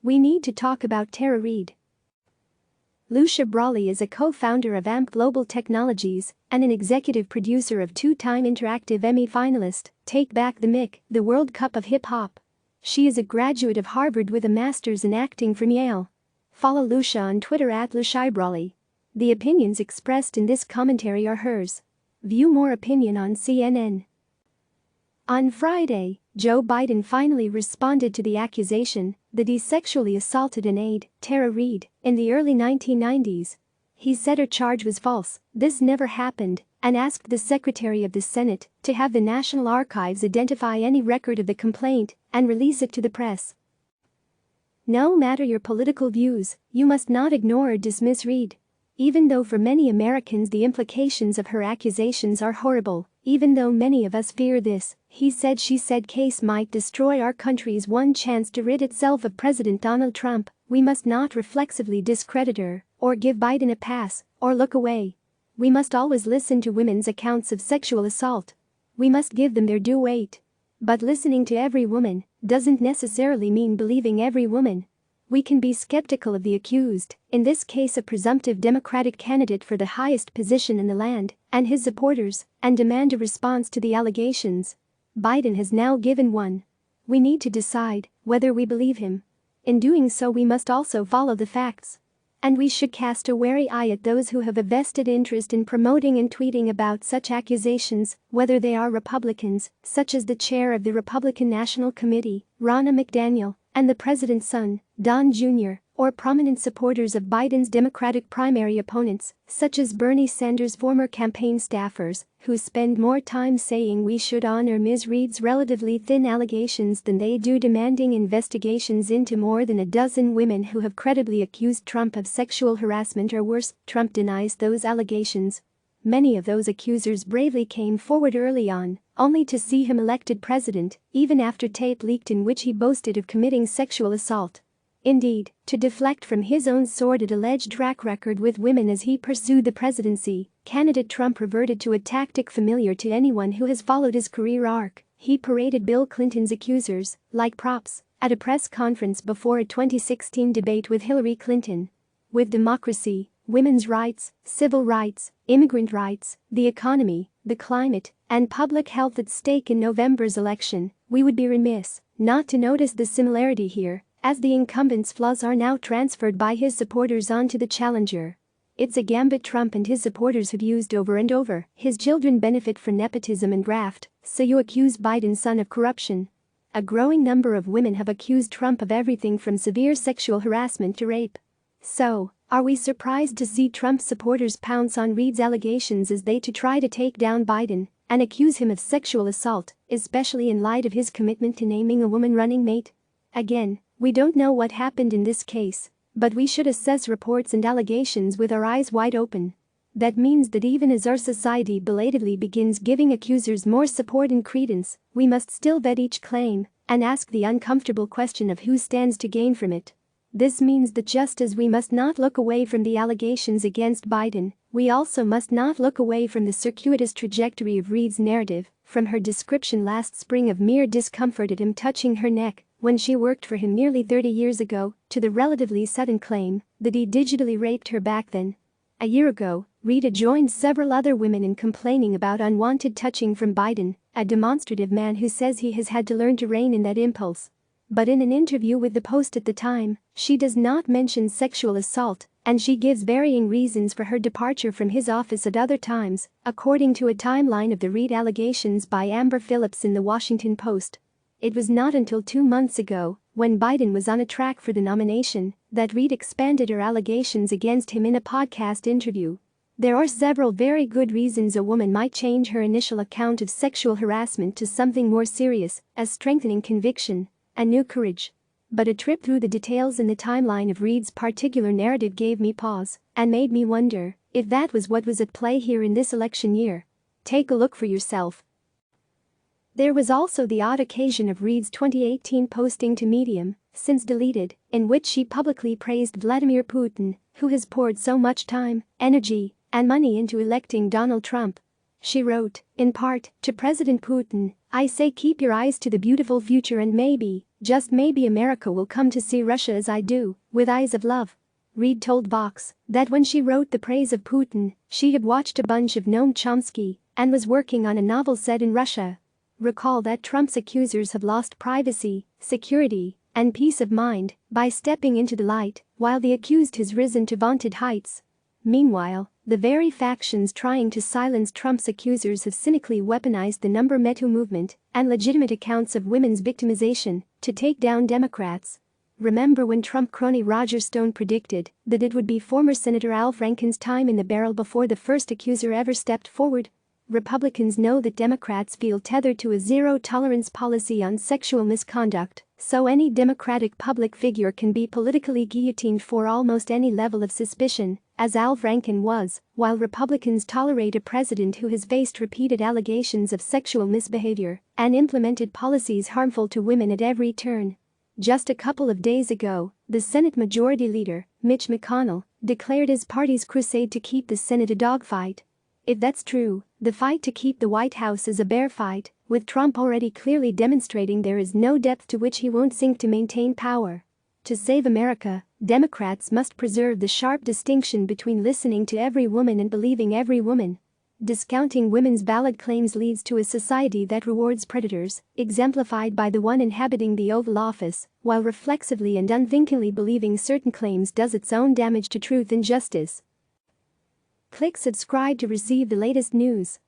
We need to talk about Tara Reade. Lucia Brawley is a co-founder of AMP Global Technologies and an executive producer of two-time Interactive Emmy finalist Take Back the Mic, the World Cup of Hip Hop. She is a graduate of Harvard with a master's in acting from Yale. Follow Lucia on Twitter @LuciaBrawley. The opinions expressed in this commentary are hers. View more opinion on CNN. On Friday, Joe Biden finally responded to the accusation that he sexually assaulted an aide, Tara Reade, in the early 1990s. He said her charge was false, this never happened, and asked the Secretary of the Senate to have the National Archives identify any record of the complaint and release it to the press. No matter your political views, you must not ignore or dismiss Reade. Even though for many Americans the implications of her accusations are horrible, even though many of us fear this he said she said case might destroy our country's one chance to rid itself of President Donald Trump, we must not reflexively discredit her, or give Biden a pass, or look away. We must always listen to women's accounts of sexual assault. We must give them their due weight. But listening to every woman doesn't necessarily mean believing every woman. We can be skeptical of the accused, in this case a presumptive Democratic candidate for the highest position in the land, and his supporters, and demand a response to the allegations. Biden has now given one. We need to decide whether we believe him. In doing so, we must also follow the facts. And we should cast a wary eye at those who have a vested interest in promoting and tweeting about such accusations, whether they are Republicans, such as the chair of the Republican National Committee, Ronna McDaniel, and the president's son, Don Jr., or prominent supporters of Biden's Democratic primary opponents, such as Bernie Sanders' former campaign staffers, who spend more time saying we should honor Ms. Reade's relatively thin allegations than they do demanding investigations into more than a dozen women who have credibly accused Trump of sexual harassment or worse. Trump denies those allegations. Many of those accusers bravely came forward early on, only to see him elected president, even after tape leaked in which he boasted of committing sexual assault. Indeed, to deflect from his own sordid alleged track record with women as he pursued the presidency, candidate Trump reverted to a tactic familiar to anyone who has followed his career arc. He paraded Bill Clinton's accusers like props at a press conference before a 2016 debate with Hillary Clinton. With democracy, women's rights, civil rights, immigrant rights, the economy, the climate, and public health at stake in November's election, we would be remiss not to notice the similarity here, as the incumbent's flaws are now transferred by his supporters onto the challenger. It's a gambit Trump and his supporters have used over and over. His children benefit from nepotism and graft, so you accuse Biden's son of corruption. A growing number of women have accused Trump of everything from severe sexual harassment to rape. So, are we surprised to see Trump supporters pounce on Reade's allegations as they try to take down Biden and accuse him of sexual assault, especially in light of his commitment to naming a woman running mate? Again, we don't know what happened in this case, but we should assess reports and allegations with our eyes wide open. That means that even as our society belatedly begins giving accusers more support and credence, we must still vet each claim and ask the uncomfortable question of who stands to gain from it. This means that just as we must not look away from the allegations against Biden, we also must not look away from the circuitous trajectory of Reade's narrative, from her description last spring of mere discomfort at him touching her neck when she worked for him nearly 30 years ago, to the relatively sudden claim that he digitally raped her back then. A year ago, Reade joined several other women in complaining about unwanted touching from Biden, a demonstrative man who says he has had to learn to rein in that impulse. But in an interview with the Post at the time, she does not mention sexual assault, and she gives varying reasons for her departure from his office at other times, according to a timeline of the Reade allegations by Amber Phillips in the Washington Post. It was not until 2 months ago, when Biden was on a track for the nomination, that Reade expanded her allegations against him in a podcast interview. There are several very good reasons a woman might change her initial account of sexual harassment to something more serious, as strengthening conviction and new courage. But a trip through the details in the timeline of Reade's particular narrative gave me pause and made me wonder if that was what was at play here in this election year. Take a look for yourself. There was also the odd occasion of Reade's 2018 posting to Medium, since deleted, in which she publicly praised Vladimir Putin, who has poured so much time, energy, and money into electing Donald Trump. She wrote, in part, to President Putin, "I say keep your eyes to the beautiful future and maybe, Just maybe America will come to see Russia as I do, with eyes of love. Reade told Vox that when she wrote the praise of Putin, she had watched a bunch of Noam Chomsky and was working on a novel set in Russia. Recall that Trump's accusers have lost privacy, security, and peace of mind by stepping into the light, while the accused has risen to vaunted heights. Meanwhile, the very factions trying to silence Trump's accusers have cynically weaponized the number Me Too movement and legitimate accounts of women's victimization to take down Democrats. Remember when Trump crony Roger Stone predicted that it would be former Senator Al Franken's time in the barrel before the first accuser ever stepped forward? Republicans know that Democrats feel tethered to a zero-tolerance policy on sexual misconduct, so any Democratic public figure can be politically guillotined for almost any level of suspicion, as Al Franken was, while Republicans tolerate a president who has faced repeated allegations of sexual misbehavior and implemented policies harmful to women at every turn. Just a couple of days ago, the Senate Majority Leader, Mitch McConnell, declared his party's crusade to keep the Senate a dogfight. If that's true, the fight to keep the White House is a bear fight, with Trump already clearly demonstrating there is no depth to which he won't sink to maintain power. To save America, Democrats must preserve the sharp distinction between listening to every woman and believing every woman. Discounting women's valid claims leads to a society that rewards predators, exemplified by the one inhabiting the Oval Office, while reflexively and unthinkingly believing certain claims does its own damage to truth and justice. Click subscribe to receive the latest news.